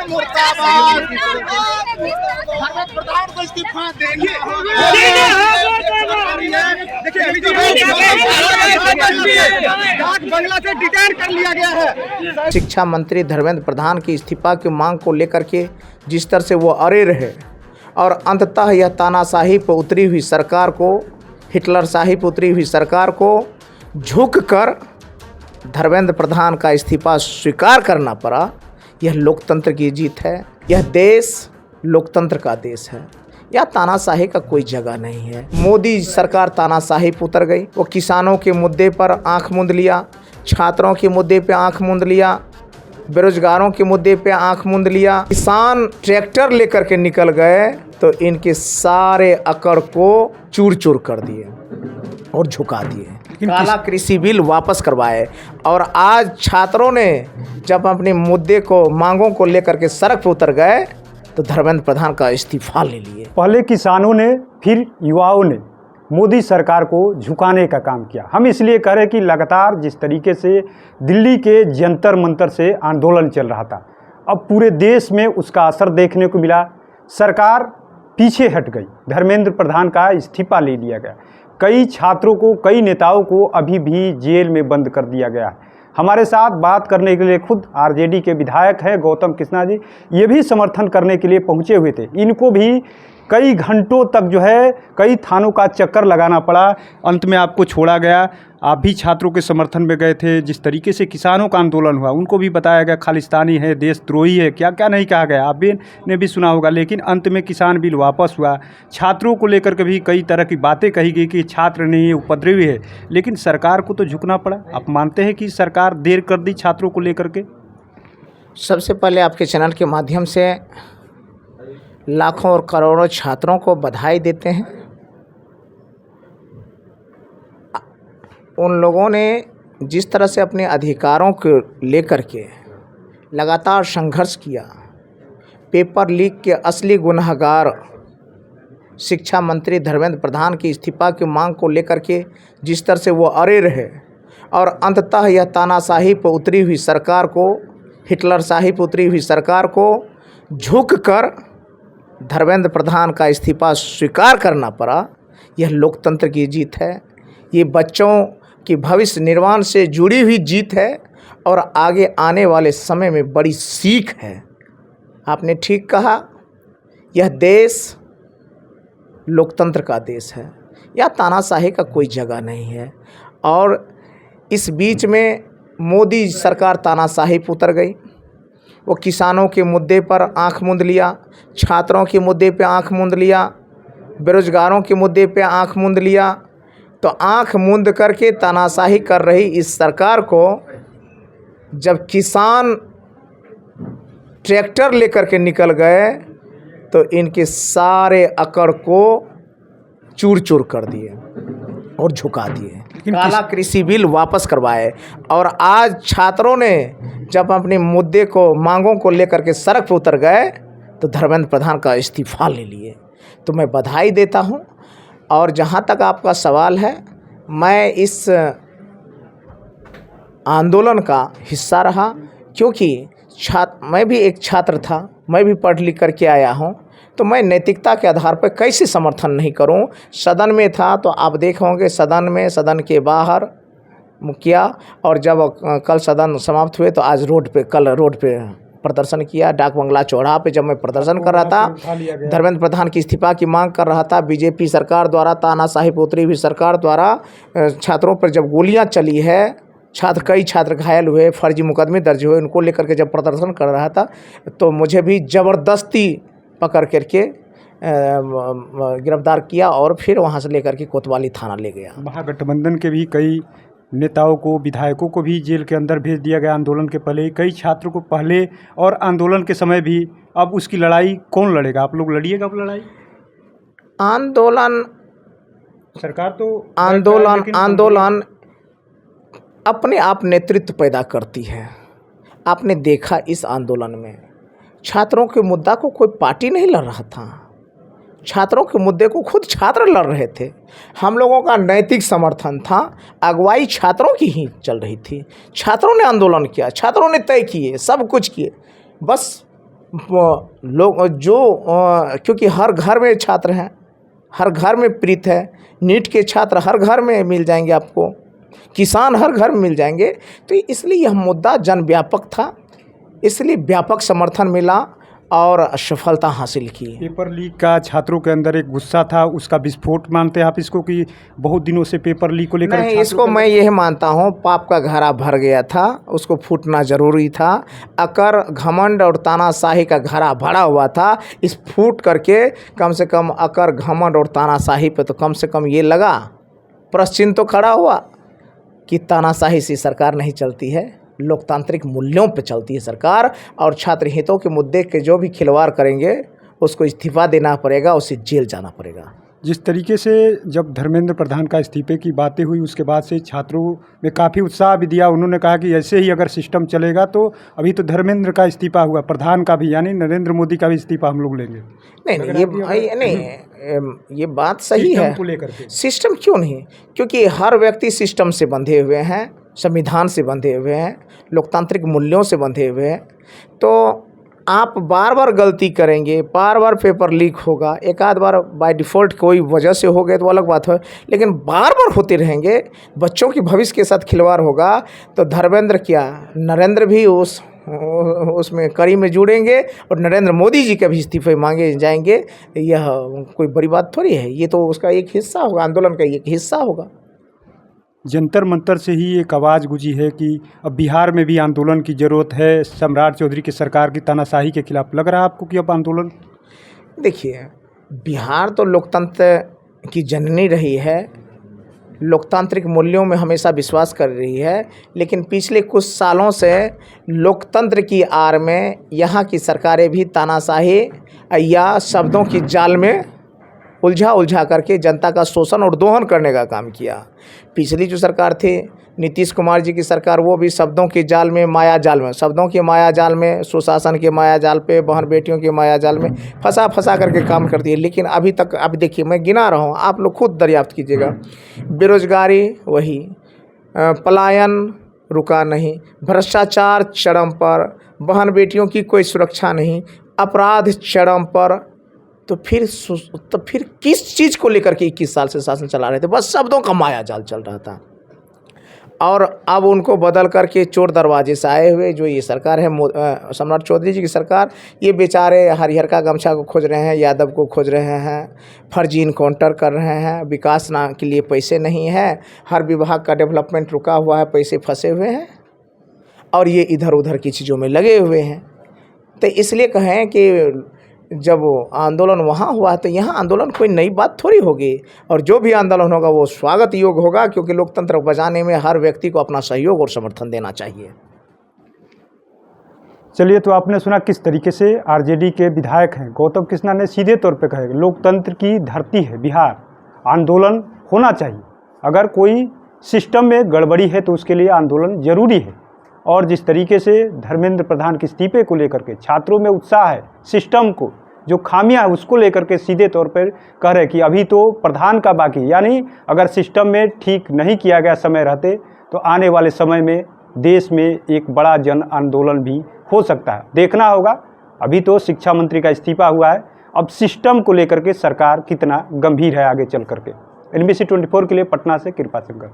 मुर्दाबाद। धर्मेंद्र प्रधान को इस्तीफा देंगे। देखिए अभी जो डाक बंगला से डिटेन कर लिया गया है। शिक्षा मंत्री धर्मेंद्र प्रधान की इस्तीफा की मांग को लेकर के जिस तरह से वो अड़े रहे और अंततः यह तानाशाही पर उतरी हुई सरकार को, हिटलरशाही पर उतरी हुई सरकार को झुककर धर्मेंद्र प्रधान का इस्तीफा स्वीकार करना पड़ा। यह लोकतंत्र की जीत है। यह देश लोकतंत्र का देश है। यह तानाशाही का कोई जगह नहीं है। मोदी सरकार तानाशाही पर उतर गई। वो किसानों के मुद्दे पर आंख मूंद लिया, छात्रों के मुद्दे पे आंख मूंद लिया, बेरोजगारों के मुद्दे पे आंख मूंद लिया। किसान ट्रैक्टर लेकर के निकल गए तो इनके सारे अकड़ को चूर चूर कर दिए और झुका दिए। काला कृषि बिल वापस करवाए और आज छात्रों ने जब अपने मुद्दे को, मांगों को लेकर के सड़क पर उतर गए तो धर्मेंद्र प्रधान का इस्तीफा ले लिए। पहले किसानों ने, फिर युवाओं ने मोदी सरकार को झुकाने का काम किया। हम इसलिए कह रहे कि लगातार जिस तरीके से दिल्ली के जंतर मंतर से आंदोलन चल रहा था, अब पूरे देश में उसका असर देखने को मिला। सरकार पीछे हट गई, धर्मेंद्र प्रधान का इस्तीफा ले लिया गया। कई छात्रों को, कई नेताओं को अभी भी जेल में बंद कर दिया गया है। हमारे साथ बात करने के लिए खुद आरजेडी के विधायक हैं गौतम कृष्णा जी, ये भी समर्थन करने के लिए पहुंचे हुए थे। इनको भी कई घंटों तक जो है कई थानों का चक्कर लगाना पड़ा, अंत में आपको छोड़ा गया। आप भी छात्रों के समर्थन में गए थे। जिस तरीके से किसानों का आंदोलन हुआ, उनको भी बताया गया खालिस्तानी है, देशद्रोही है, क्या क्या नहीं कहा गया, आप भी ने भी सुना होगा। लेकिन अंत में किसान बिल वापस हुआ। छात्रों को लेकर के भी कई तरह की बातें कही गई कि छात्र नहीं है, उपद्रवी है, लेकिन सरकार को तो झुकना पड़ा। आप मानते हैं कि सरकार देर कर दी छात्रों को लेकर के? सबसे पहले आपके चैनल के माध्यम से लाखों और करोड़ों छात्रों को बधाई देते हैं। उन लोगों ने जिस तरह से अपने अधिकारों को लेकर के लगातार संघर्ष किया, पेपर लीक के असली गुनहगार शिक्षा मंत्री धर्मेंद्र प्रधान की इस्तीफा की मांग को लेकर के जिस तरह से वो अड़े रहे और अंततः यह तानाशाही पर उतरी हुई सरकार को, हिटलरशाही पर उतरी हुई सरकार को झुककर धर्मेंद्र प्रधान का इस्तीफा स्वीकार करना पड़ा। यह लोकतंत्र की जीत है। ये बच्चों की भविष्य निर्माण से जुड़ी हुई जीत है और आगे आने वाले समय में बड़ी सीख है। आपने ठीक कहा, यह देश लोकतंत्र का देश है। यह तानाशाही का कोई जगह नहीं है। और इस बीच में मोदी सरकार तानाशाही पर उतर गई। वो किसानों के मुद्दे पर आंख मूंद लिया, छात्रों के मुद्दे पे आंख मूंद लिया, बेरोजगारों के मुद्दे पे आंख मूंद लिया। तो आंख मूंद करके तानाशाही कर रही इस सरकार को जब किसान ट्रैक्टर लेकर के निकल गए तो इनके सारे अकड़ को चूर चूर कर दिए और झुका दिए। काला कृषि बिल वापस करवाए और आज छात्रों ने जब अपने मुद्दे को, मांगों को लेकर के सड़क पर उतर गए तो धर्मेंद्र प्रधान का इस्तीफा ले लिए। तो मैं बधाई देता हूं। और जहां तक आपका सवाल है, मैं इस आंदोलन का हिस्सा रहा क्योंकि मैं भी एक छात्र था, मैं भी पढ़ लिख करके आया हूं। तो मैं नैतिकता के आधार पर कैसे समर्थन नहीं करूं। सदन में था तो आप देखे होंगे, सदन में, सदन के बाहर किया, और जब कल सदन समाप्त हुए तो आज कल रोड पे प्रदर्शन किया। डाक बंगला चौराहा पे जब मैं प्रदर्शन कर रहा था, धर्मेंद्र प्रधान की इस्तीफा की मांग कर रहा था। बीजेपी सरकार द्वारा, तानाशाही पर उतरी हुई सरकार द्वारा छात्रों पर जब गोलियां चली है, कई छात्र घायल हुए, फर्जी मुकदमे दर्ज हुए, उनको लेकर के जब प्रदर्शन कर रहा था तो मुझे भी ज़बरदस्ती पकड़ करके गिरफ्तार किया और फिर वहाँ से लेकर के कोतवाली थाना ले गया। महागठबंधन के भी कई नेताओं को, विधायकों को भी जेल के अंदर भेज दिया गया आंदोलन के पहले, कई छात्रों को पहले और आंदोलन के समय भी। अब उसकी लड़ाई कौन लड़ेगा? आप लोग लड़िएगा अब लड़ाई? आंदोलन, सरकार तो आंदोलन अपने आप नेतृत्व पैदा करती है। आपने देखा इस आंदोलन में छात्रों के मुद्दा को कोई पार्टी नहीं लड़ रहा था। छात्रों के मुद्दे को खुद छात्र लड़ रहे थे। हम लोगों का नैतिक समर्थन था, अगुवाई छात्रों की ही चल रही थी। छात्रों ने आंदोलन किया, छात्रों ने तय किए, सब कुछ किए। बस लोग जो क्योंकि हर घर में छात्र हैं, हर घर में प्रीत है, नीट के छात्र हर घर में मिल जाएंगे आपको, किसान हर घर में मिल जाएंगे। तो इसलिए यह मुद्दा जन व्यापक था, इसलिए व्यापक समर्थन मिला और सफलता हासिल की। पेपर लीक का छात्रों के अंदर एक गुस्सा था, उसका विस्फोट मानते हैं आप इसको कि बहुत दिनों से पेपर लीक को लेकर? नहीं, इसको मैं यही मानता हूँ, पाप का घड़ा भर गया था, उसको फूटना जरूरी था। अकर घमंड और तानाशाही का घड़ा भरा हुआ था, इस फूट करके कम से कम अकर घमंड और तानाशाही पे तो कम से कम ये लगा, प्रश्न तो खड़ा हुआ कि तानाशाही से सरकार नहीं चलती है, लोकतांत्रिक मूल्यों पे चलती है सरकार। और छात्र हितों के मुद्दे के जो भी खिलवाड़ करेंगे उसको इस्तीफा देना पड़ेगा, उसे जेल जाना पड़ेगा। जिस तरीके से जब धर्मेंद्र प्रधान का इस्तीफे की बातें हुई उसके बाद से छात्रों में काफ़ी उत्साह भी दिया। उन्होंने कहा कि ऐसे ही अगर सिस्टम चलेगा तो अभी तो धर्मेंद्र का इस्तीफा हुआ, प्रधान का भी यानी नरेंद्र मोदी का भी इस्तीफा हम लोग लेंगे। ये बात सही है। सिस्टम क्यों नहीं? क्योंकि हर व्यक्ति सिस्टम से बंधे हुए हैं, संविधान से बंधे हुए हैं, लोकतांत्रिक मूल्यों से बंधे हुए हैं। तो आप बार बार गलती करेंगे, बार बार पेपर लीक होगा, एक आध बार बाय डिफ़ॉल्ट कोई वजह से हो गए तो अलग बात है, लेकिन बार बार होते रहेंगे, बच्चों की भविष्य के साथ खिलवाड़ होगा। तो धर्मेंद्र क्या, नरेंद्र भी उसमें कड़ी में जुड़ेंगे और नरेंद्र मोदी जी के भी इस्तीफे मांगे जाएंगे। यह कोई बड़ी बात थोड़ी है, ये तो उसका एक हिस्सा होगा, आंदोलन का एक हिस्सा होगा। जंतर मंतर से ही एक आवाज़ गूंजी है कि अब बिहार में भी आंदोलन की ज़रूरत है, सम्राट चौधरी की सरकार की तानाशाही के खिलाफ। लग रहा है आपको कि अब आंदोलन? देखिए, बिहार तो लोकतंत्र की जननी रही है, लोकतांत्रिक मूल्यों में हमेशा विश्वास कर रही है, लेकिन पिछले कुछ सालों से लोकतंत्र की आड़ में यहाँ की सरकारें भी तानाशाही या शब्दों की जाल में उलझा करके जनता का शोषण और दोहन करने का काम किया। पिछली जो सरकार थी, नीतीश कुमार जी की सरकार, वो भी शब्दों के जाल में, माया जाल में, शब्दों के माया जाल में, सुशासन के माया जाल पे, बहन बेटियों के माया जाल में फंसा करके काम करती है। लेकिन अभी तक, अब देखिए मैं गिना रहा हूँ, आप लोग खुद दरियाफ्त कीजिएगा। बेरोजगारी वही, पलायन रुका नहीं, भ्रष्टाचार चरम पर, बहन बेटियों की कोई सुरक्षा नहीं, अपराध चरम पर। तो फिर किस चीज़ को लेकर के 21 साल से शासन चला रहे थे? बस शब्दों का माया जाल चल रहा था। और अब उनको बदल करके चोर दरवाजे से आए हुए जो ये सरकार है, सम्राट चौधरी जी की सरकार, ये बेचारे हरिहर का गमछा को खोज रहे हैं, यादव को खोज रहे हैं, फर्जी इनकाउंटर कर रहे हैं, विकास के लिए पैसे नहीं है, हर विभाग का डेवलपमेंट रुका हुआ है, पैसे फंसे हुए हैं और ये इधर उधर की चीज़ों में लगे हुए हैं। तो इसलिए कहें कि जब आंदोलन वहाँ हुआ तो यहाँ आंदोलन कोई नई बात थोड़ी होगी, और जो भी आंदोलन होगा वो स्वागत योग्य होगा, क्योंकि लोकतंत्र बचाने में हर व्यक्ति को अपना सहयोग और समर्थन देना चाहिए। चलिए, तो आपने सुना किस तरीके से आरजेडी के विधायक हैं गौतम कृष्णा ने सीधे तौर पे कहा, लोकतंत्र की धरती है बिहार, आंदोलन होना चाहिए, अगर कोई सिस्टम में गड़बड़ी है तो उसके लिए आंदोलन जरूरी है। और जिस तरीके से धर्मेंद्र प्रधान के इस्तीफे को लेकर के छात्रों में उत्साह है, सिस्टम को जो खामियां है उसको लेकर के सीधे तौर पर कह रहे कि अभी तो प्रधान का बाकी, यानी अगर सिस्टम में ठीक नहीं किया गया समय रहते तो आने वाले समय में देश में एक बड़ा जन आंदोलन भी हो सकता है। देखना होगा, अभी तो शिक्षा मंत्री का इस्तीफा हुआ है, अब सिस्टम को लेकर के सरकार कितना गंभीर है आगे चल करके। NBC 24 के लिए पटना से कृपा शंकर।